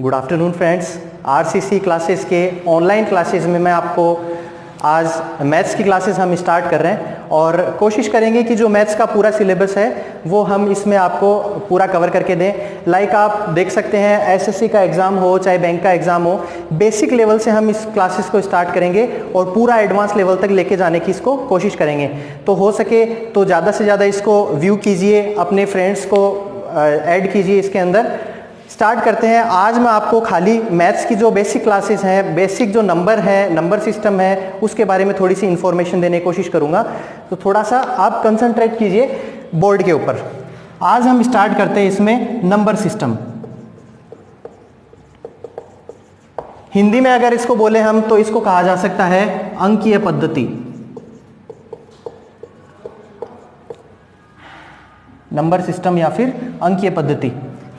Good afternoon friends. RCC classes के online classes में मैं आपको आज मैथ्स की क्लासेस हम स्टार्ट कर रहे हैं और कोशिश करेंगे कि जो मैथ्स का पूरा सिलेबस है वो हम इसमें आपको पूरा कवर करके दें। लाइक आप देख सकते हैं एसएससी का एग्ज़ाम हो चाहे बैंक का एग्ज़ाम हो, बेसिक लेवल से हम इस क्लासेस को स्टार्ट करेंगे और पूरा एडवांस लेवल तक लेके जाने की इसको कोशिश करेंगे। तो हो सके तो ज़्यादा से ज़्यादा इसको व्यू कीजिए, अपने फ्रेंड्स को ऐड कीजिए इसके अंदर। स्टार्ट करते हैं। आज मैं आपको खाली मैथ्स की जो बेसिक क्लासेस हैं, बेसिक जो नंबर है, नंबर सिस्टम है, उसके बारे में थोड़ी सी इंफॉर्मेशन देने की कोशिश करूंगा। तो थोड़ा सा आप कंसंट्रेट कीजिए बोर्ड के ऊपर। आज हम स्टार्ट करते हैं इसमें नंबर सिस्टम। हिंदी में अगर इसको बोले हम तो इसको कहा जा सकता है अंकीय पद्धति। नंबर सिस्टम या फिर अंकीय पद्धति।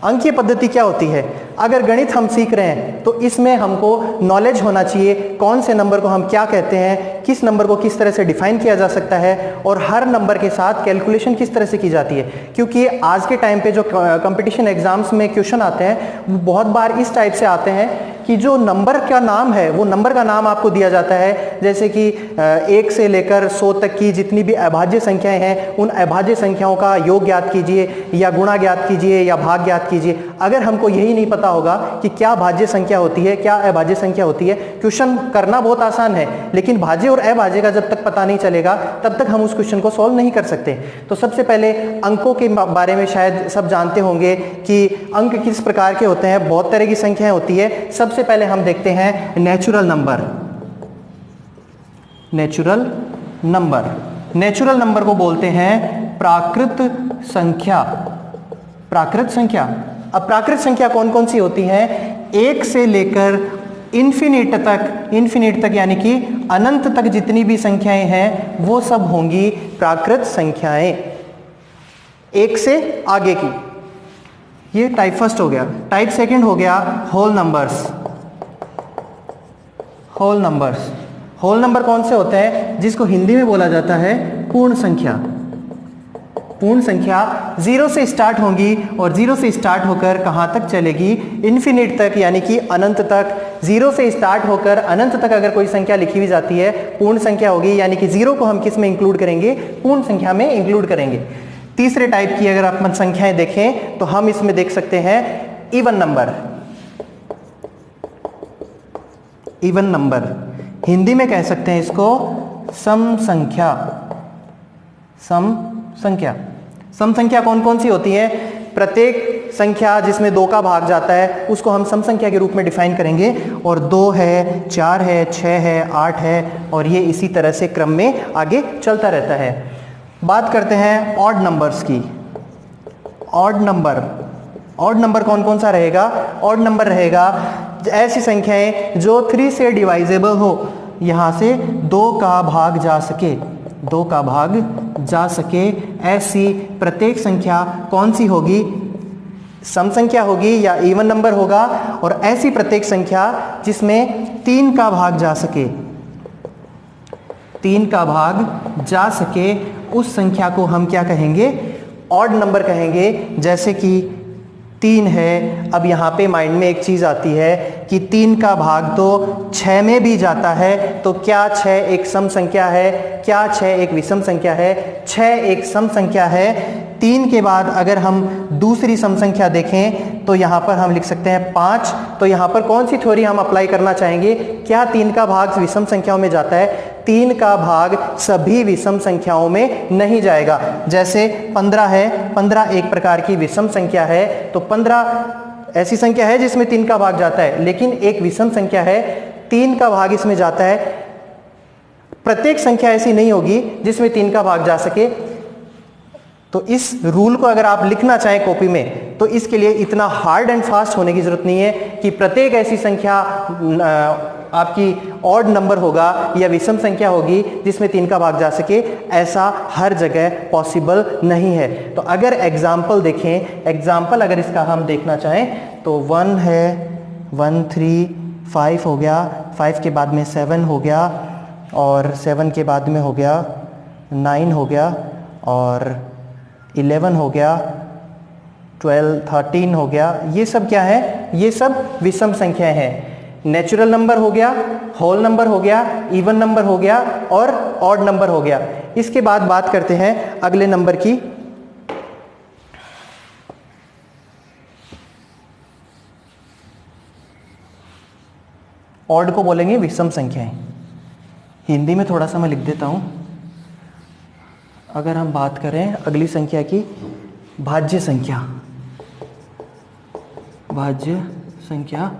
अंकीय पद्धति क्या होती है? अगर गणित हम सीख रहे हैं तो इसमें हमको नॉलेज होना चाहिए कौन से नंबर को हम क्या कहते हैं, किस नंबर को किस तरह से डिफाइन किया जा सकता है और हर नंबर के साथ कैलकुलेशन किस तरह से की जाती है। क्योंकि आज के टाइम पे जो कंपटीशन एग्जाम्स में क्वेश्चन आते हैं वो बहुत बार इस टाइप से आते हैं कि जो नंबर का नाम है वो नंबर का नाम आपको दिया जाता है, जैसे कि 1 से लेकर 100 तक की जितनी भी अभाज्य संख्याएं हैं उन अभाज्य संख्याओं का योग ज्ञात कीजिए या गुणा ज्ञात कीजिए या भाग ज्ञात कीजिए। अगर हमको यही नहीं पता होगा कि क्या भाज्य संख्या होती है, क्या अभाज्य संख्या होती है, क्वेश्चन करना बहुत आसान है लेकिन भाज्य और अभाज्य का जब तक पता नहीं चलेगा तब तक हम उस क्वेश्चन को सॉल्व नहीं कर सकते। तो सबसे पहले अंकों के बारे में शायद सब जानते होंगे कि अंक किस प्रकार के होते हैं। बहुत तरह की संख्याएं होती है। सबसे पहले हम देखते हैं natural number. Natural number, natural number को बोलते हैं प्राकृत संख्या। प्राकृत संख्या। अब प्राकृत संख्या कौन कौन सी होती है? 1 से लेकर इन्फिनिट तक यानी कि अनंत तक जितनी भी संख्याएं हैं वो सब होंगी प्राकृत संख्याएं। 1 से आगे की, ये टाइप फर्स्ट हो गया। टाइप सेकंड हो गया whole numbers. Whole numbers, whole number कौन से होते हैं? जिसको हिंदी में बोला जाता है पूर्ण संख्या। पूर्ण संख्या 0 से स्टार्ट होंगी और 0 से स्टार्ट होकर कहां तक चलेगी? इन्फिनिट तक यानी कि अनंत तक। 0 से स्टार्ट होकर अनंत तक अगर कोई संख्या लिखी हुई जाती है पूर्ण संख्या होगी, यानी कि 0 को हम किस में इंक्लूड करेंगे? पूर्ण संख्या में इंक्लूड करेंगे। तीसरे टाइप की अगर आप संख्याएं देखें तो हम इसमें देख सकते हैं even number. Even number Hindi में कह सकते हैं इसको सम संख्या। सम संख्या। सम संख्या कौन कौन सी होती है? प्रत्येक संख्या जिसमें 2 का भाग जाता है उसको हम सम संख्या के रूप में डिफाइन करेंगे। और 2 है, 4 है, 6 है, 8 है और ये इसी तरह से क्रम में आगे चलता रहता है। बात करते हैं ऑड नंबर्स की। ऑड नंबर, ऑड नंबर कौन कौन सा रहेगा? ऑड नंबर रहेगा ऐसी संख्याएं जो 3 से डिवाइजेबल हो, यहां से 2 का भाग जा सके, 2 का भाग जा सके। ऐसी प्रत्येक संख्या कौन सी होगी? सम संख्या होगी या इवन नंबर होगा। और ऐसी प्रत्येक संख्या जिसमें 3 का भाग जा सके, 3 का भाग जा सके, उस संख्या को हम क्या कहेंगे? ऑड नंबर कहेंगे। जैसे कि 3 है। अब यहाँ पे माइंड में एक चीज़ आती है कि 3 का भाग तो 6 में भी जाता है, तो क्या 6 एक सम संख्या है? क्या 6 एक विषम संख्या है? 6 एक सम संख्या है। 3 के बाद अगर हम दूसरी सम संख्या देखें तो यहाँ पर हम लिख सकते हैं 5। तो यहाँ पर कौन सी थ्योरी हम अप्लाई करना चाहेंगे? क्या 3 का भाग विषम संख्याओं में जाता है? 3 का भाग सभी विषम संख्याओं में नहीं जाएगा। जैसे 15 है, 15 एक प्रकार की विषम संख्या है, तो 15 ऐसी संख्या है जिसमें 3 का भाग जाता है, लेकिन एक विषम संख्या है, 3 का भाग इसमें जाता है। प्रत्येक संख्या ऐसी नहीं होगी जिसमें 3 का भाग जा सके। तो इस रूल को अगर आप लिखना चाहें कॉपी में तो इसके लिए इतना हार्ड एंड फास्ट होने की जरूरत नहीं है कि प्रत्येक ऐसी संख्या आपकी ऑड नंबर होगा या विषम संख्या होगी जिसमें 3 का भाग जा सके। ऐसा हर जगह पॉसिबल नहीं है। तो अगर एग्जाम्पल देखें, एग्जाम्पल अगर इसका हम देखना चाहें तो 1 है, 1 3 5 हो गया, 5 के बाद में 7 हो गया और 7 के बाद में हो गया 9 हो गया और 11 हो गया, 12 13 हो गया। ये सब क्या है? ये सब विषम संख्याएं हैं। नेचुरल नंबर हो गया, होल नंबर हो गया, इवन नंबर हो गया और ऑड नंबर हो गया। इसके बाद बात करते हैं अगले नंबर की। ऑड को बोलेंगे विषम संख्याएं। हिंदी में थोड़ा सा मैं लिख देता हूं। अगर हम बात करें अगली संख्या की, भाज्य संख्या। भाज्य संख्या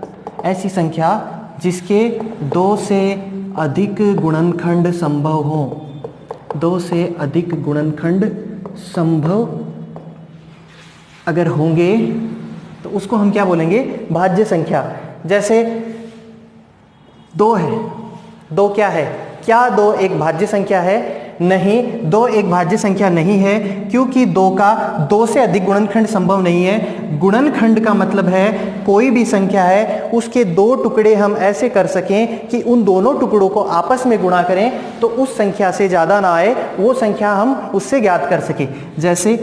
ऐसी संख्या जिसके 2 से अधिक गुणनखंड संभव हो। 2 से अधिक गुणनखंड संभव अगर होंगे तो उसको हम क्या बोलेंगे, भाज्य संख्या। जैसे 2 है, 2 क्या है? क्या 2 एक भाज्य संख्या है? नहीं, 2 एक भाज्य संख्या नहीं है, क्योंकि 2 का 2 से अधिक गुणनखंड संभव नहीं है। गुणनखंड का मतलब है कोई भी संख्या है उसके 2 टुकड़े हम ऐसे कर सकें कि उन दोनों टुकड़ों को आपस में गुणा करें तो उस संख्या से ज़्यादा ना आए, वो संख्या हम उससे ज्ञात कर सकें। जैसे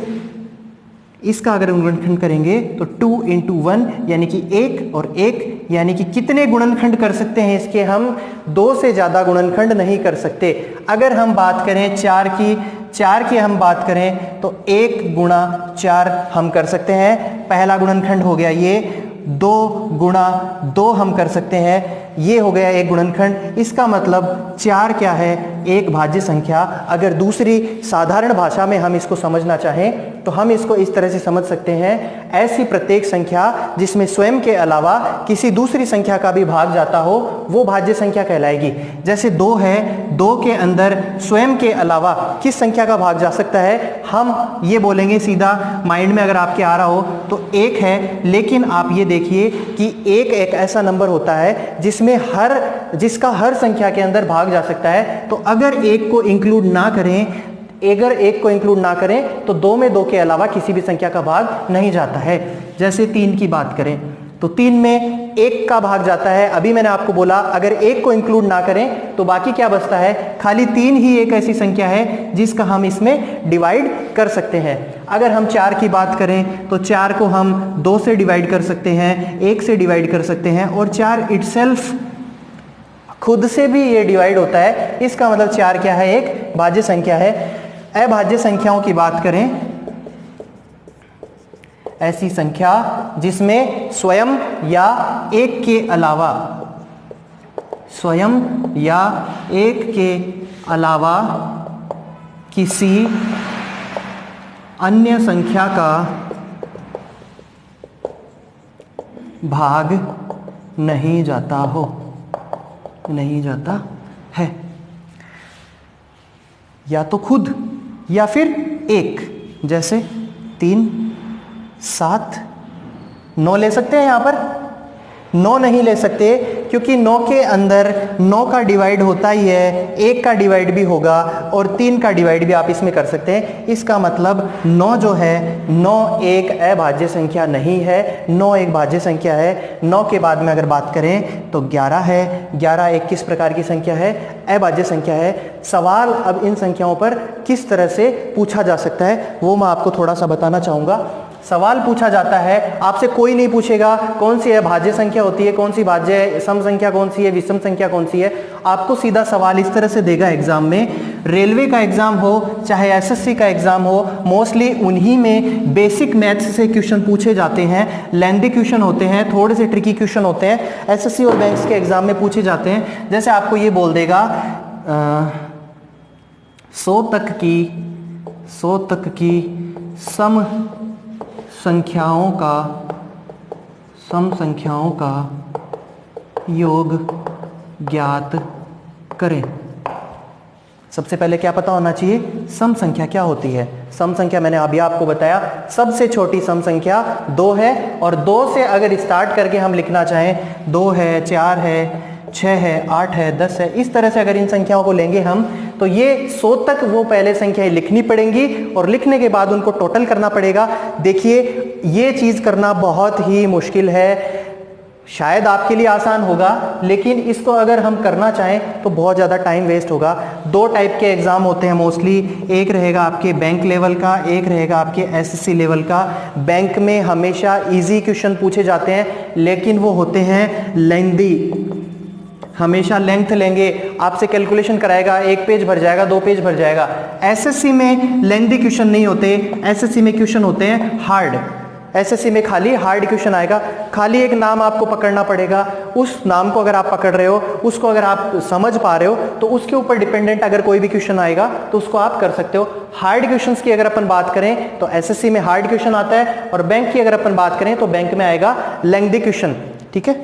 इसका अगर गुणनखंड करेंगे तो 2 इंटू 1 यानी कि 1 और 1 यानी कि कितने गुणनखंड कर सकते हैं इसके? हम 2 से ज़्यादा गुणनखंड नहीं कर सकते। अगर हम बात करें 4 की हम बात करें तो 1 गुणा 4 हम कर सकते हैं, पहला गुणनखंड हो गया ये। 2 गुणा 2 हम कर सकते हैं, ये हो गया एक गुणनखंड। इसका मतलब 4 क्या है? एक भाज्य संख्या। अगर दूसरी साधारण भाषा में हम इसको समझना चाहें तो हम इसको इस तरह से समझ सकते हैं, ऐसी प्रत्येक संख्या जिसमें स्वयं के अलावा किसी दूसरी संख्या का भी भाग जाता हो वो भाज्य संख्या कहलाएगी। जैसे 2 है, 2 के अंदर स्वयं के अलावा किस संख्या का भाग जा सकता है? हम ये बोलेंगे सीधा माइंड में अगर आपके आ रहा हो तो 1 है, लेकिन आप ये देखिए कि 1 एक ऐसा नंबर होता है जिसका हर संख्या के अंदर भाग जा सकता है। तो अगर 1 को इंक्लूड ना करें तो 2 में 2 के अलावा किसी भी संख्या का भाग नहीं जाता है। जैसे 3 की बात करें तो 3 में 1 का भाग जाता है। अभी मैंने आपको बोला अगर 1 को इंक्लूड ना करें तो बाकी क्या बचता है? खाली 3 ही एक ऐसी संख्या है जिसका हम इसमें डिवाइड कर सकते हैं। अगर हम 4 की बात करें तो 4 को हम 2 से डिवाइड कर सकते हैं, 1 से डिवाइड कर सकते हैं, और 4 इटसेल्फ खुद से भी ये डिवाइड होता है। इसका मतलब 4 क्या है? एक भाज्य संख्या है। अभाज्य संख्याओं की बात करें, ऐसी संख्या जिसमें स्वयं या एक के अलावा किसी अन्य संख्या का भाग नहीं जाता है, या तो खुद या फिर एक। जैसे 3, 7, 9 ले सकते हैं। यहाँ पर 9 नहीं ले सकते क्योंकि 9 के अंदर 9 का डिवाइड होता ही है, 1 का डिवाइड भी होगा और 3 का डिवाइड भी आप इसमें कर सकते हैं। इसका मतलब 9 जो है, 9 एक अभाज्य संख्या नहीं है, 9 एक भाज्य संख्या है। 9 के बाद में अगर बात करें तो 11 है। 11 एक किस प्रकार की संख्या है? अभाज्य संख्या है। सवाल अब इन संख्याओं पर किस तरह से पूछा जा सकता है वो मैं आपको थोड़ा सा बताना चाहूँगा। सवाल पूछा जाता है, आपसे कोई नहीं पूछेगा कौन सी भाज्य संख्या होती है, कौन सी भाज्य सम संख्या कौन सी है, विषम संख्या कौन सी है। आपको सीधा सवाल इस तरह से देगा एग्जाम में। रेलवे का एग्जाम हो चाहे एसएससी का एग्जाम हो, मोस्टली उन्हीं में बेसिक मैथ्स से क्वेश्चन पूछे जाते हैं। लेंथी क्वेश्चन होते हैं, थोड़े से ट्रिकी क्वेश्चन होते हैं, एसएससी और बैंक्स के एग्जाम में पूछे जाते हैं। जैसे आपको ये बोल देगा 100 तक की सम संख्याओं का योग ज्ञात करें। सबसे पहले क्या पता होना चाहिए? सम संख्या क्या होती है। सम संख्या मैंने अभी आपको बताया, सबसे छोटी सम संख्या 2 है, और 2 से अगर स्टार्ट करके हम लिखना चाहें 2 है, 4 है, 6 है, 8 है, 10 है, इस तरह से अगर इन संख्याओं को लेंगे हम तो ये 100 तक वो पहले संख्याएं लिखनी पड़ेंगी और लिखने के बाद उनको टोटल करना पड़ेगा। देखिए ये चीज करना बहुत ही मुश्किल है। शायद आपके लिए आसान होगा, लेकिन इसको अगर हम करना चाहें तो बहुत ज़्यादा टाइम वेस्ट होगा। दो टाइप के एग्ज़ाम होते हैं मोस्टली, एक रहेगा आपके बैंक लेवल का, एक रहेगा आपके एसएससी लेवल का। बैंक में हमेशा इजी क्वेश्चन पूछे जाते हैं, लेकिन वो होते हैं लेंथी, हमेशा लेंथ लेंगे, आपसे कैलकुलेशन कराएगा, 1 पेज भर जाएगा, 2 पेज भर जाएगा। एसएससी में लेंथी क्वेश्चन नहीं होते, एसएससी में क्वेश्चन होते हैं हार्ड। एसएससी में खाली हार्ड क्वेश्चन आएगा, खाली एक नाम आपको पकड़ना पड़ेगा, उस नाम को अगर आप पकड़ रहे हो, उसको अगर आप समझ पा रहे हो, तो उसके ऊपर डिपेंडेंट अगर कोई भी क्वेश्चन आएगा तो उसको आप कर सकते हो। हार्ड क्वेश्चंस की अगर अपन बात करें तो एसएससी में हार्ड क्वेश्चन आता है, और बैंक की अगर अपन बात करें तो बैंक में आएगा लेंथी क्वेश्चन। ठीक है,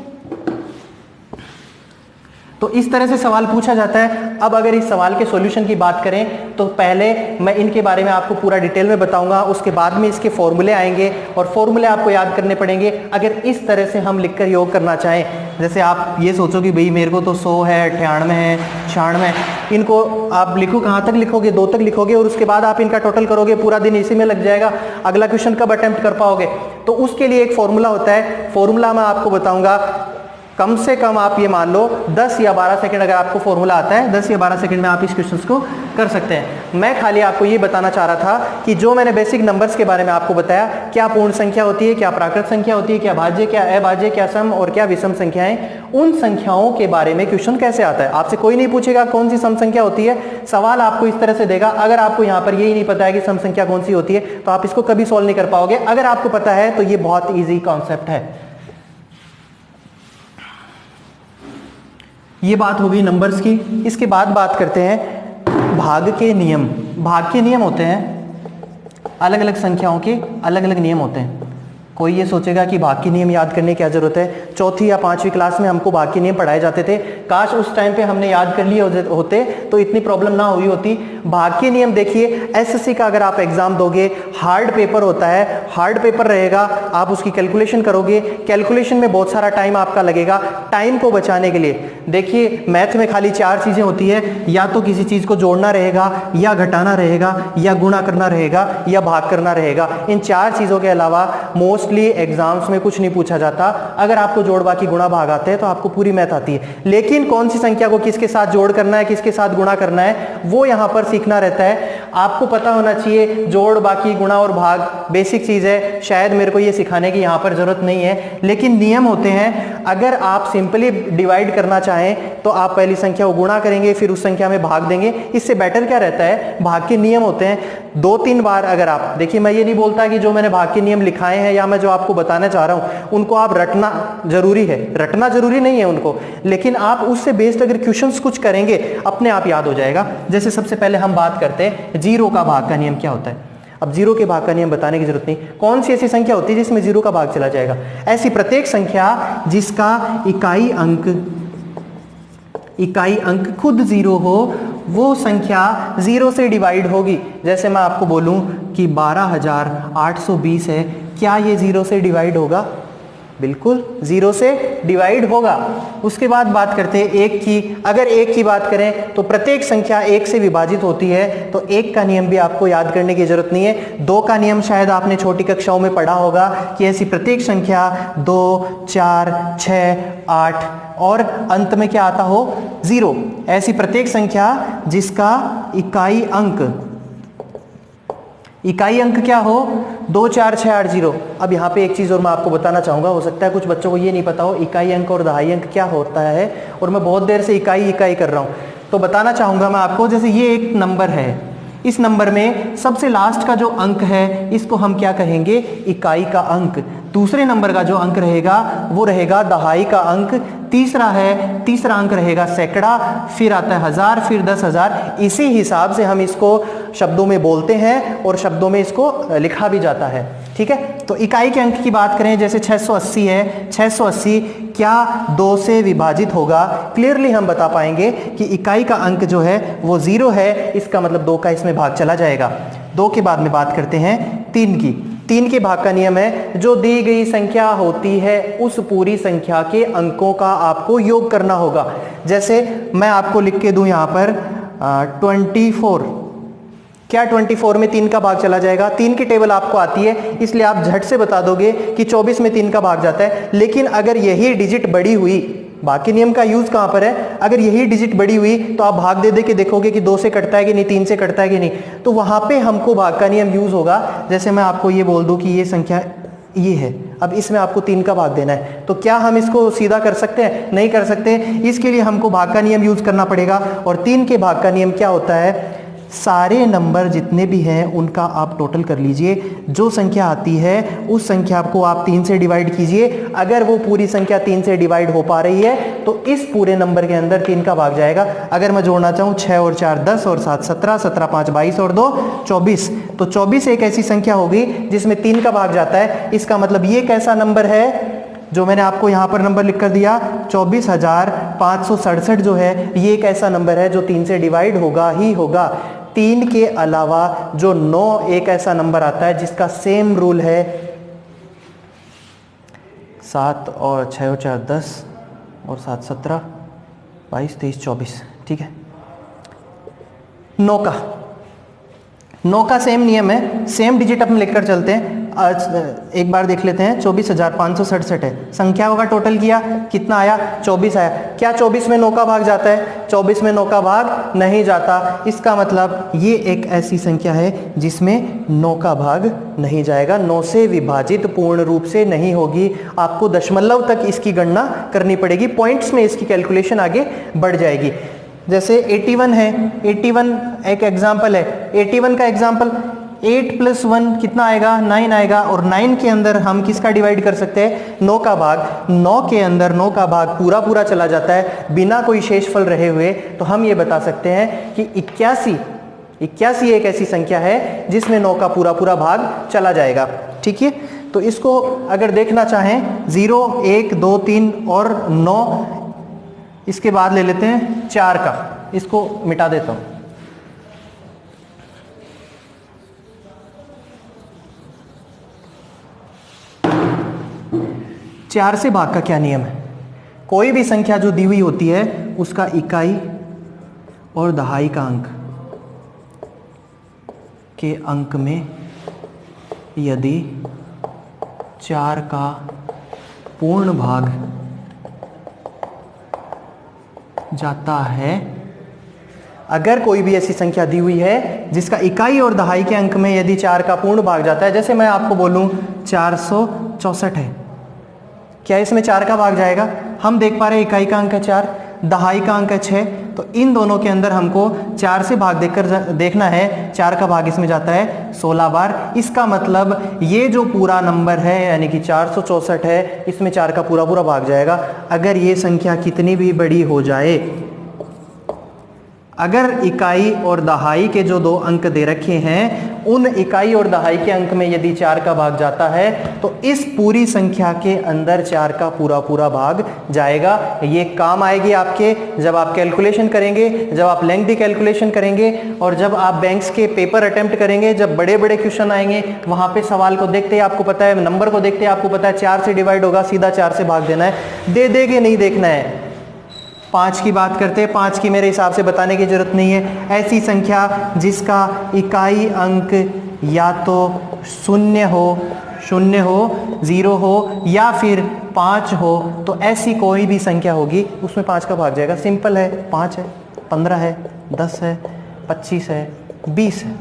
तो इस तरह से सवाल पूछा जाता है। अब अगर इस सवाल के सॉल्यूशन की बात करें तो पहले मैं इनके बारे में आपको पूरा डिटेल में बताऊंगा, उसके बाद में इसके फॉर्मूले आएंगे, और फॉर्मूले आपको याद करने पड़ेंगे अगर इस तरह से हम लिखकर योग करना चाहें। जैसे आप ये सोचो कि भाई मेरे को तो 100 है, 98 है, 96 है, इनको आप लिखो, कहाँ तक लिखोगे? 2 तक लिखोगे, और उसके बाद आप इनका टोटल करोगे, पूरा दिन इसी में लग जाएगा, अगला क्वेश्चन कब अटेम्प्ट कर पाओगे? तो उसके लिए एक फॉर्मूला होता है, फॉर्मूला मैं आपको बताऊंगा। कम से कम आप ये मान लो 10 या 12 सेकंड अगर आपको फॉर्मूला आता है, 10 या 12 सेकंड में आप इस क्वेश्चंस को कर सकते हैं। मैं खाली आपको ये बताना चाह रहा था कि जो मैंने बेसिक नंबर्स के बारे में आपको बताया, क्या पूर्ण संख्या होती है, क्या प्राकृत संख्या होती है, क्या भाज्य, क्या अभाज्य, क्या सम और क्या विषम संख्याएं, उन संख्याओं के बारे में क्वेश्चन कैसे आता है। आपसे कोई नहीं पूछेगा कौन सी सम संख्या होती है, सवाल आपको इस तरह से देगा। अगर आपको यहाँ पर यही नहीं पता है कि सम संख्या कौन सी होती है, तो आप इसको कभी सॉल्व नहीं कर पाओगे। अगर आपको पता है तो ये बहुत ईजी कॉन्सेप्ट है। ये बात होगी नंबर्स की। इसके बाद बात करते हैं भाग के नियम। भाग के नियम होते हैं, अलग अलग संख्याओं के अलग अलग नियम होते हैं। कोई ये सोचेगा कि भाग के नियम याद करने की क्या जरूरत है, चौथी या 5वीं क्लास में हमको भाग के नियम पढ़ाए जाते थे, काश उस टाइम पे हमने याद कर लिए होते तो इतनी प्रॉब्लम ना हुई होती। भाग के नियम देखिए, एसएससी का अगर आप एग्जाम दोगे, हार्ड पेपर होता है, हार्ड पेपर रहेगा, आप उसकी कैलकुलेशन करोगे, कैलकुलेशन में बहुत सारा टाइम आपका लगेगा। टाइम को बचाने के लिए देखिए, मैथ में खाली 4 चीजें होती है, या तो किसी चीज को जोड़ना रहेगा, या घटाना रहेगा, या गुणा करना रहेगा, या भाग करना रहेगा। इन 4 चीजों के अलावा मोस्टली एग्जाम्स में कुछ नहीं पूछा जाता। अगर आपको जोड़ बाकी गुणा भाग आते हैं तो आपको पूरी मैथ आती है, लेकिन कौन सी संख्या को किसके साथ जोड़ करना है, किसके साथ गुणा करना है, वो यहां पर सीखना रहता है। आपको पता होना चाहिए जोड़ बाकी गुणा और भाग बेसिक चीज है, शायद मेरे को ये सिखाने की यहां पर जरूरत नहीं है, लेकिन नियम होते हैं। अगर आप सिंपली डिवाइड करना चाहें तो आप पहली संख्या को गुणा करेंगे, फिर उस संख्या में भाग देंगे। इससे बेटर क्या रहता है, भाग के नियम होते हैं 2-3 बार। अगर आप देखिए, मैं ये नहीं बोलता कि जो मैंने भाग के नियम लिखाए हैं या मैं जो आपको बताना चाह रहा हूं उनको आप रटना जरूरी है, रटना जरूरी नहीं है उनको, लेकिन आप उससे बेस्ड अगर क्वेश्चंस कुछ करेंगे अपने आप याद हो जाएगा। जैसे सबसे पहले हम बात करते हैं 0 का भाग का नियम क्या होता है। अब 0 के भाग का नियम बताने की जरूरत नहीं, कौन सी ऐसी संख्या होती है जिसमें 0 का भाग चला जाएगा? ऐसी प्रत्येक संख्या जिसका इकाई अंक खुद 0 हो, वो संख्या 0 से डिवाइड होगी। जैसे मैं आपको बोलूं कि 12,820 है, क्या ये 0 से डिवाइड होगा? बिल्कुल 0 से डिवाइड होगा। उसके बाद बात करते हैं 1 की। अगर 1 की बात करें तो प्रत्येक संख्या 1 से विभाजित होती है, तो 1 का नियम भी आपको याद करने की जरूरत नहीं है। 2 का नियम शायद आपने छोटी कक्षाओं में पढ़ा होगा कि ऐसी प्रत्येक संख्या 2, 4, 6, 8 और अंत में क्या आता हो, 0, ऐसी प्रत्येक संख्या जिसका इकाई अंक क्या हो, 2, 4, 6, 8, 0। अब यहाँ पे एक चीज और मैं आपको बताना चाहूंगा, हो सकता है कुछ बच्चों को ये नहीं पता हो इकाई अंक और दहाई अंक क्या होता है, और मैं बहुत देर से इकाई कर रहा हूं, तो बताना चाहूंगा मैं आपको। जैसे ये एक नंबर है, इस नंबर में सबसे लास्ट का जो अंक है इसको हम क्या कहेंगे, इकाई का अंक। दूसरे नंबर का जो अंक रहेगा वो रहेगा दहाई का अंक। तीसरा अंक रहेगा सैकड़ा, फिर आता है 1000, फिर 10,000। इसी हिसाब से हम इसको शब्दों में बोलते हैं और शब्दों में इसको लिखा भी जाता है। ठीक है, तो इकाई के अंक की बात करें, जैसे 680 है, 680 क्या 2 से विभाजित होगा? क्लियरली हम बता पाएंगे कि इकाई का अंक जो है वो 0 है, इसका मतलब 2 का इसमें भाग चला जाएगा। 2 के बाद में बात करते हैं 3 की। 3 के भाग का नियम है, जो दी गई संख्या होती है उस पूरी संख्या के अंकों का आपको योग करना होगा। जैसे मैं आपको लिख के दूं यहां पर 24, क्या 24 में 3 का भाग चला जाएगा? 3 की टेबल आपको आती है इसलिए आप झट से बता दोगे कि 24 में 3 का भाग जाता है। लेकिन अगर यही डिजिट बड़ी हुई, बाकी नियम का यूज कहां पर है, अगर यही डिजिट बड़ी हुई तो आप भाग दे दे के देखोगे कि 2 से कटता है कि नहीं, 3 से कटता है कि नहीं, तो वहां पे हमको भाग का नियम यूज होगा। जैसे मैं आपको ये बोल दूं कि ये संख्या ये है, अब इसमें आपको 3 का भाग देना है, तो क्या हम इसको सीधा कर सकते हैं? नहीं कर सकते। इसके लिए हमको भाग का नियम यूज करना पड़ेगा। और 3 के भाग का नियम क्या होता है? सारे नंबर जितने भी हैं उनका आप टोटल कर लीजिए, जो संख्या आती है उस संख्या को आप 3 से डिवाइड कीजिए। अगर वो पूरी संख्या 3 से डिवाइड हो पा रही है तो इस पूरे नंबर के अंदर 3 का भाग जाएगा। अगर मैं जोड़ना चाहूँ 6 और 4 10 और 7 17, 17 5 22 और 2 24, तो 24 एक ऐसी संख्या होगी जिसमें 3 का भाग जाता है। इसका मतलब ये कैसा नंबर है जो मैंने आपको यहां पर नंबर लिख कर दिया, 24,567 जो है ये एक ऐसा नंबर है जो 3 से डिवाइड होगा ही होगा। 3 के अलावा जो 9 एक ऐसा नंबर आता है जिसका सेम रूल है, 7 और 6 और 4 10 और 7 17 22 23 24, ठीक है। 9 का सेम नियम है, सेम डिजिट अपन लिखकर चलते हैं। आज एक बार देख लेते हैं, 24,567 है, संख्याओं का टोटल किया, कितना आया? 24 आया। क्या 24 में 9 का भाग जाता है? 24 में 9 का भाग नहीं जाता। इसका मतलब ये एक ऐसी संख्या है जिसमें 9 का भाग नहीं जाएगा, 9 से विभाजित पूर्ण रूप से नहीं होगी। आपको दशमलव तक इसकी गणना करनी पड़ेगी, पॉइंट्स में इसकी कैलकुलेशन आगे बढ़ जाएगी। जैसे 81 है, 81 एक एग्जाम्पल है। 81 का एग्जाम्पल 8 + 1 कितना आएगा? 9 आएगा। और 9 के अंदर हम किसका डिवाइड कर सकते हैं? 9 का भाग। 9 के अंदर 9 का भाग पूरा पूरा चला जाता है बिना कोई शेषफल रहे हुए। तो हम ये बता सकते हैं कि 81 एक ऐसी संख्या है जिसमें 9 का पूरा पूरा भाग चला जाएगा, ठीक है। तो इसको अगर देखना चाहें 0 1 2 3 और 9, इसके बाद ले लेते हैं 4 का, इसको मिटा देता हूं। 4 से भाग का क्या नियम है? कोई भी संख्या जो दी हुई होती है उसका इकाई और दहाई का अंक के अंक में यदि 4 का पूर्ण भाग जाता है, अगर कोई भी ऐसी संख्या दी हुई है जिसका इकाई और दहाई के अंक में यदि 4 का पूर्ण भाग जाता है, जैसे मैं आपको बोलूं 464 है, क्या इसमें 4 का भाग जाएगा? हम देख पा रहे हैं इकाई का अंक है 4, दहाई का अंक है 6, तो इन दोनों के अंदर हमको 4 से भाग देखकर देखना है, 4 का भाग इसमें जाता है 16 बार। इसका मतलब ये जो पूरा नंबर है यानी कि 464 है, इसमें 4 का पूरा पूरा भाग जाएगा। अगर ये संख्या कितनी भी बड़ी हो जाए, अगर इकाई और दहाई के जो 2 अंक दे रखे हैं उन इकाई और दहाई के अंक में यदि 4 का भाग जाता है तो इस पूरी संख्या के अंदर 4 का पूरा पूरा भाग जाएगा। ये काम आएगी आपके जब आप कैलकुलेशन करेंगे, जब आप लेंथी कैलकुलेशन करेंगे और जब आप बैंक्स के पेपर अटेम्प्ट करेंगे, जब बड़े बड़े क्वेश्चन आएंगे वहां पे सवाल को देखते ही आपको पता है, नंबर को देखते ही आपको पता है 4 से डिवाइड होगा, सीधा 4 से भाग देना है, दे देगे नहीं देखना है। 5 की बात करते हैं, 5 की मेरे हिसाब से बताने की जरूरत नहीं है। ऐसी संख्या जिसका इकाई अंक या तो 0 हो, 0 हो या फिर 5 हो, तो ऐसी कोई भी संख्या होगी उसमें 5 का भाग जाएगा। सिंपल है, 5 है, 15 है, 10 है, 25 है, 20 है।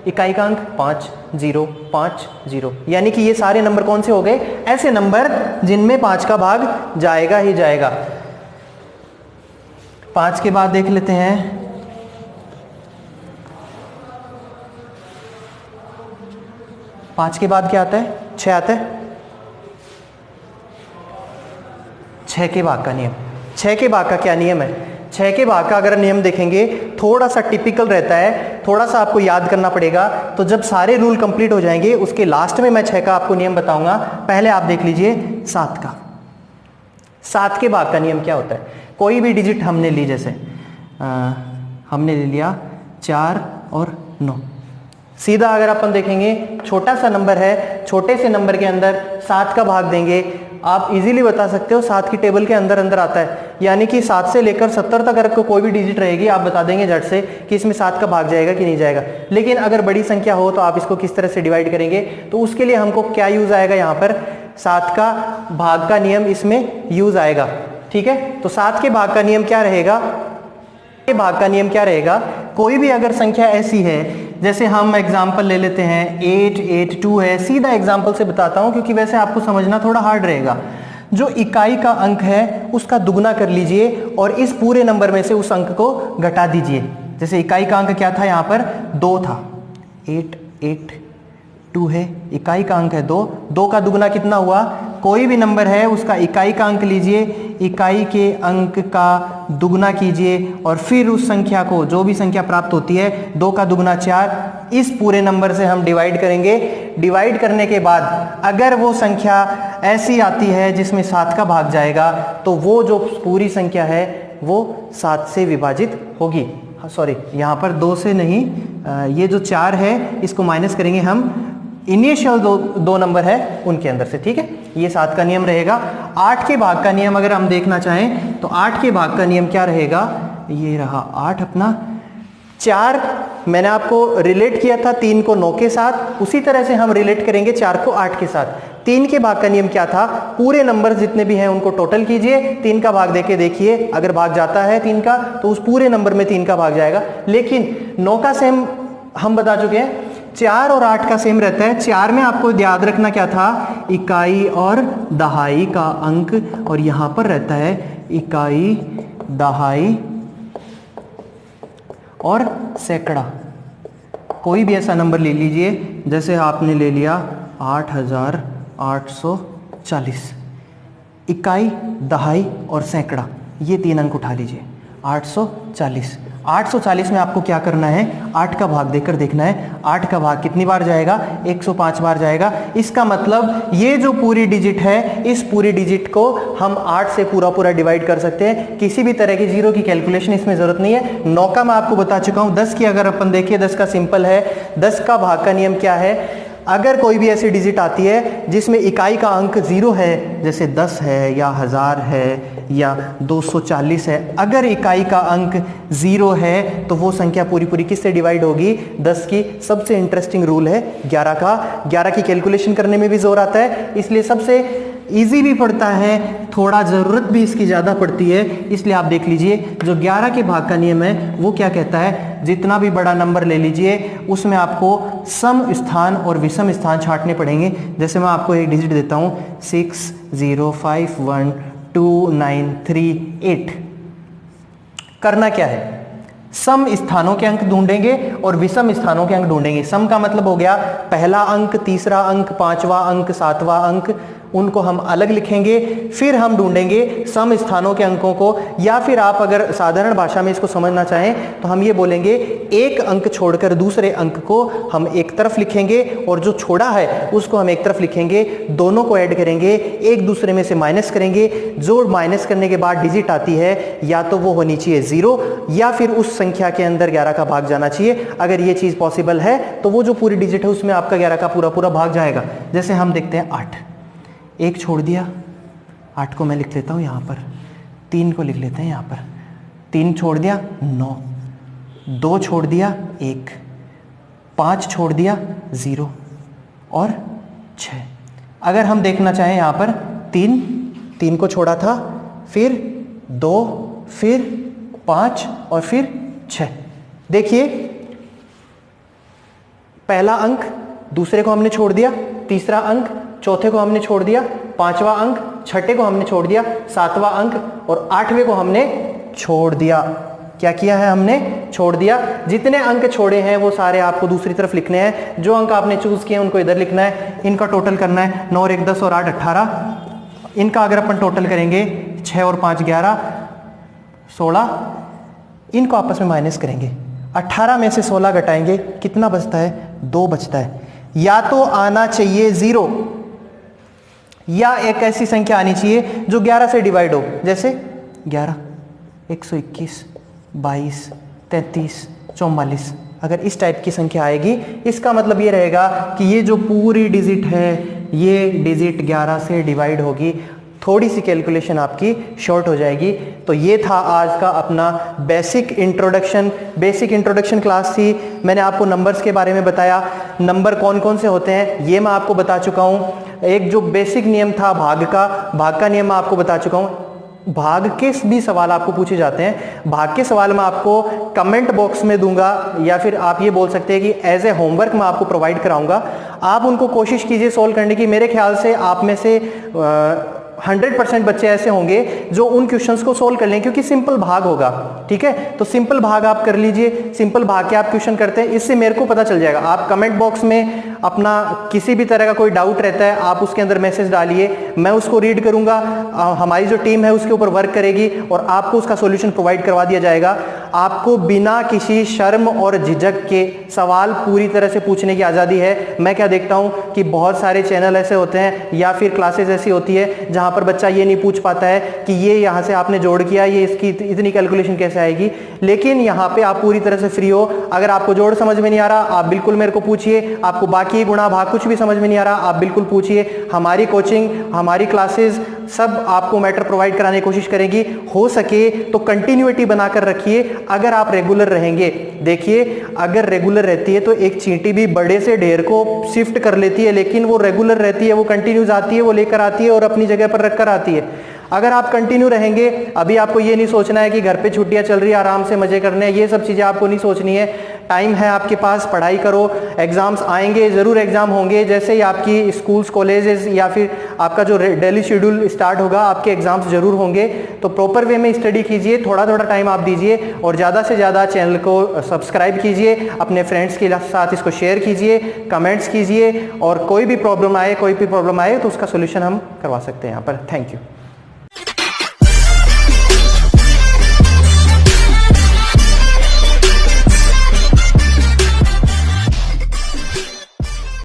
इकाई का अंक 5 0 5 0, यानी कि ये सारे नंबर कौन से हो गए? ऐसे नंबर जिनमें 5 का भाग जाएगा ही जाएगा। 5 के बाद देख लेते हैं 5 के बाद क्या आता है? 6 आता है। 6 के भाग का नियम, 6 के भाग का क्या नियम है? 6 के भाग का अगर नियम देखेंगे थोड़ा सा टिपिकल रहता है, थोड़ा सा आपको याद करना पड़ेगा। तो जब सारे रूल कंप्लीट हो जाएंगे उसके लास्ट में मैं 6 का आपको नियम बताऊंगा। पहले आप देख लीजिए 7 का। 7 के भाग का नियम क्या होता है? कोई भी डिजिट हमने ली, जैसे हमने ले लिया 4 और 9, सीधा अगर अपन देखेंगे छोटा सा नंबर है, छोटे से नंबर के अंदर 7 का भाग देंगे, आप इजीली बता सकते हो 7 की टेबल के अंदर अंदर आता है, यानी कि 7 से लेकर 70 तक अगर कोई भी डिजिट रहेगी आप बता देंगे झट से कि इसमें 7 का भाग जाएगा कि नहीं जाएगा। लेकिन अगर बड़ी संख्या हो तो आप इसको किस तरह से डिवाइड करेंगे, तो उसके लिए हमको क्या यूज आएगा, यहाँ पर 7 का भाग का नियम इसमें यूज आएगा। ठीक है, तो 7 के भाग का नियम क्या रहेगा, भाग का नियम क्या रहेगा, कोई भी अगर संख्या ऐसी है, जैसे हम एग्जांपल ले लेते हैं 882 है, सीधा एग्जांपल से बताता हूं क्योंकि वैसे आपको समझना थोड़ा हार्ड रहेगा। जो इकाई का अंक है उसका दुगना कर लीजिए और इस पूरे नंबर में से उस अंक को घटा दीजिए। जैसे इकाई का अंक क्या था, यहाँ पर 2 था, 882 है, इकाई का अंक है 2, 2 का दुगना कितना हुआ, कोई भी नंबर है उसका इकाई का अंक लीजिए, इकाई के अंक का दुगना कीजिए और फिर उस संख्या को, जो भी संख्या प्राप्त होती है, 2 का दुगना 4, इस पूरे नंबर से हम डिवाइड करेंगे। डिवाइड करने के बाद अगर वो संख्या ऐसी आती है जिसमें 7 का भाग जाएगा तो वो जो पूरी संख्या है वो 7 से विभाजित होगी। सॉरी, यहाँ पर 2 से नहीं, ये जो 4 है इसको माइनस करेंगे हम, इनिशियल दो नंबर है उनके अंदर से। ठीक है, ये 7 का नियम रहेगा। 8 के भाग का नियम अगर हम देखना चाहें तो 8 के भाग का नियम क्या रहेगा, ये रहा 8 अपना, 4 मैंने आपको रिलेट किया था 3 को 9 के साथ, उसी तरह से हम रिलेट करेंगे 4 को 8 के साथ। 3 के भाग का नियम क्या था, पूरे नंबर जितने भी हैं उनको टोटल कीजिए, 3 का भाग देके देखिए, अगर भाग जाता है 3 का तो उस पूरे नंबर में 3 का भाग जाएगा। लेकिन 9 का सेम हम बता चुके हैं, 4 और 8 का सेम रहता है। 4 में आपको याद रखना क्या था, इकाई और दहाई का अंक, और यहां पर रहता है इकाई, दहाई और सैकड़ा। कोई भी ऐसा नंबर ले लीजिए, जैसे आपने ले लिया 8840, इकाई, दहाई और सैकड़ा, ये 3 अंक उठा लीजिए। 840, 840 में आपको क्या करना है, 8 का भाग देकर देखना है, 8 का भाग कितनी बार जाएगा, 105 बार जाएगा। इसका मतलब ये जो पूरी डिजिट है, इस पूरी डिजिट को हम 8 से पूरा डिवाइड कर सकते हैं। किसी भी तरह की जीरो की कैलकुलेशन इसमें जरूरत नहीं है। 9 का मैं आपको बता चुका हूं। 10 की अगर अपन देखिए, 10 का सिंपल है, 10 का भाग का नियम क्या है, अगर कोई भी ऐसी डिजिट आती है जिसमें इकाई का अंक 0 है, जैसे 10 है या 1000 है या 240 है, अगर इकाई का अंक 0 है तो वो संख्या पूरी किससे डिवाइड होगी, 10 की। सबसे इंटरेस्टिंग रूल है 11 का। 11 की कैलकुलेशन करने में भी जोर आता है, इसलिए सबसे इजी भी पड़ता है, थोड़ा ज़रूरत भी इसकी ज़्यादा पड़ती है। इसलिए आप देख लीजिए, जो 11 के भाग का नियम है वो क्या कहता है, जितना भी बड़ा नंबर ले लीजिए उसमें आपको सम स्थान और विषम स्थान छांटने पड़ेंगे। जैसे मैं आपको एक डिजिट देता हूँ 60512938। करना क्या है, सम स्थानों के अंक ढूंढेंगे और विषम स्थानों के अंक ढूंढेंगे। सम का मतलब हो गया पहला अंक, तीसरा अंक, 5वां अंक, 7वां अंक, उनको हम अलग लिखेंगे। फिर हम ढूंढेंगे सम स्थानों के अंकों को, या फिर आप अगर साधारण भाषा में इसको समझना चाहें तो हम ये बोलेंगे एक अंक छोड़कर दूसरे अंक को हम एक तरफ लिखेंगे और जो छोड़ा है उसको हम एक तरफ लिखेंगे। दोनों को ऐड करेंगे, एक दूसरे में से माइनस करेंगे। जो माइनस करने के बाद डिजिट आती है या तो वो होनी चाहिए 0 या फिर उस संख्या के अंदर 11 का भाग जाना चाहिए। अगर ये चीज पॉसिबल है तो वो जो पूरी डिजिट है उसमें आपका 11 का पूरा भाग जाएगा। जैसे हम देखते हैं 8, एक छोड़ दिया, 8 को मैं लिख लेता हूं यहां पर, 3 को लिख लेते हैं यहां पर, 3 छोड़ दिया 9, 2 छोड़ दिया 1, 5 छोड़ दिया 0 और 6। अगर हम देखना चाहें यहां पर 3 को छोड़ा था, फिर 2, फिर 5 और फिर 6। देखिए पहला अंक दूसरे को हमने छोड़ दिया, तीसरा अंक चौथे को हमने छोड़ दिया, 5वां अंक छठे को हमने छोड़ दिया, 7वां अंक और 8वें को हमने छोड़ दिया। क्या किया है हमने, छोड़ दिया। जितने अंक छोड़े हैं वो सारे आपको दूसरी तरफ लिखने हैं। जो अंक आपने चूज किए उनको इधर लिखना है। इनका टोटल करना है, 9 और 1 10 और 8 18। इनका अगर अपन टोटल करेंगे 6 और 5 11 16, इनको आपस में माइनस करेंगे। 18 में से 16 घटाएंगे, कितना बचता है, 2 बचता है। या तो आना चाहिए 0 या एक ऐसी संख्या आनी चाहिए जो 11 से डिवाइड हो, जैसे 11, 121, 22, 33, 44। अगर इस टाइप की संख्या आएगी, इसका मतलब ये रहेगा कि ये जो पूरी डिजिट है ये डिजिट 11 से डिवाइड होगी, थोड़ी सी कैलकुलेशन आपकी शॉर्ट हो जाएगी। तो ये था आज का अपना बेसिक इंट्रोडक्शन क्लास थी। मैंने आपको नंबर्स के बारे में बताया, नंबर कौन कौन से होते हैं ये मैं आपको बता चुका हूँ। एक जो बेसिक नियम था भाग का नियम मैं आपको बता चुका हूँ। भाग के भी सवाल आपको पूछे जाते हैं, भाग के सवाल मैं आपको कमेंट बॉक्स में दूंगा, या फिर आप ये बोल सकते हैं कि एज ए होमवर्क मैं आपको प्रोवाइड कराऊंगा। आप उनको कोशिश कीजिए सॉल्व करने की। मेरे ख्याल से आप में से 100% बच्चे ऐसे होंगे जो उन क्वेश्चंस को सोल्व कर लें, क्योंकि सिंपल भाग होगा। ठीक है, तो सिंपल भाग आप कर लीजिए, सिंपल भाग के आप क्वेश्चन करते हैं, इससे मेरे को पता चल जाएगा। आप कमेंट बॉक्स में अपना किसी भी तरह का कोई डाउट रहता है आप उसके अंदर मैसेज डालिए, मैं उसको रीड करूंगा, हमारी जो टीम है उसके ऊपर वर्क करेगी और आपको उसका सॉल्यूशन प्रोवाइड करवा दिया जाएगा। आपको बिना किसी शर्म और झिझक के सवाल पूरी तरह से पूछने की आज़ादी है। मैं क्या देखता हूं कि बहुत सारे चैनल ऐसे होते हैं या फिर क्लासेस ऐसी होती है जहां पर बच्चा ये नहीं पूछ पाता है कि ये यहाँ से आपने जोड़ किया, ये इसकी इतनी कैलकुलेशन कैसे आएगी। लेकिन यहाँ पे आप पूरी तरह से फ्री हो। अगर आपको जोड़ समझ में नहीं आ रहा आप बिल्कुल मेरे को पूछिए, आपको बाकी गुणा भाग कुछ भी समझ में नहीं आ रहा आप बिल्कुल पूछिए। हमारी कोचिंग, हमारी क्लासेस सब आपको मैटर प्रोवाइड कराने की कोशिश करेंगी। हो सके तो कंटिन्यूटी बनाकर रखिए। अगर आप रेगुलर रहेंगे, देखिए अगर रेगुलर रहती है तो एक चींटी भी बड़े से ढेर को शिफ्ट कर लेती है, लेकिन वो रेगुलर रहती है, वो कंटिन्यूज आती है, वो लेकर आती है और अपनी जगह पर रखकर आती है। अगर आप कंटिन्यू रहेंगे, अभी आपको ये नहीं सोचना है कि घर पे छुट्टियां चल रही है आराम से मजे करने हैं, ये सब चीजें आपको नहीं सोचनी है। टाइम है आपके पास, पढ़ाई करो। एग्जाम्स आएंगे, जरूर एग्जाम होंगे, जैसे ही आपकी स्कूल्स कॉलेजेस या फिर आपका जो डेली शेड्यूल स्टार्ट होगा आपके एग्जाम्स जरूर होंगे। तो प्रॉपर वे में स्टडी कीजिए, थोड़ा थोड़ा टाइम आप दीजिए और ज़्यादा से ज़्यादा चैनल को सब्सक्राइब कीजिए, अपने फ्रेंड्स के साथ इसको शेयर कीजिए, कमेंट्स कीजिए और कोई भी प्रॉब्लम आए तो उसका सोल्यूशन हम करवा सकते हैं यहाँ पर। Thank you.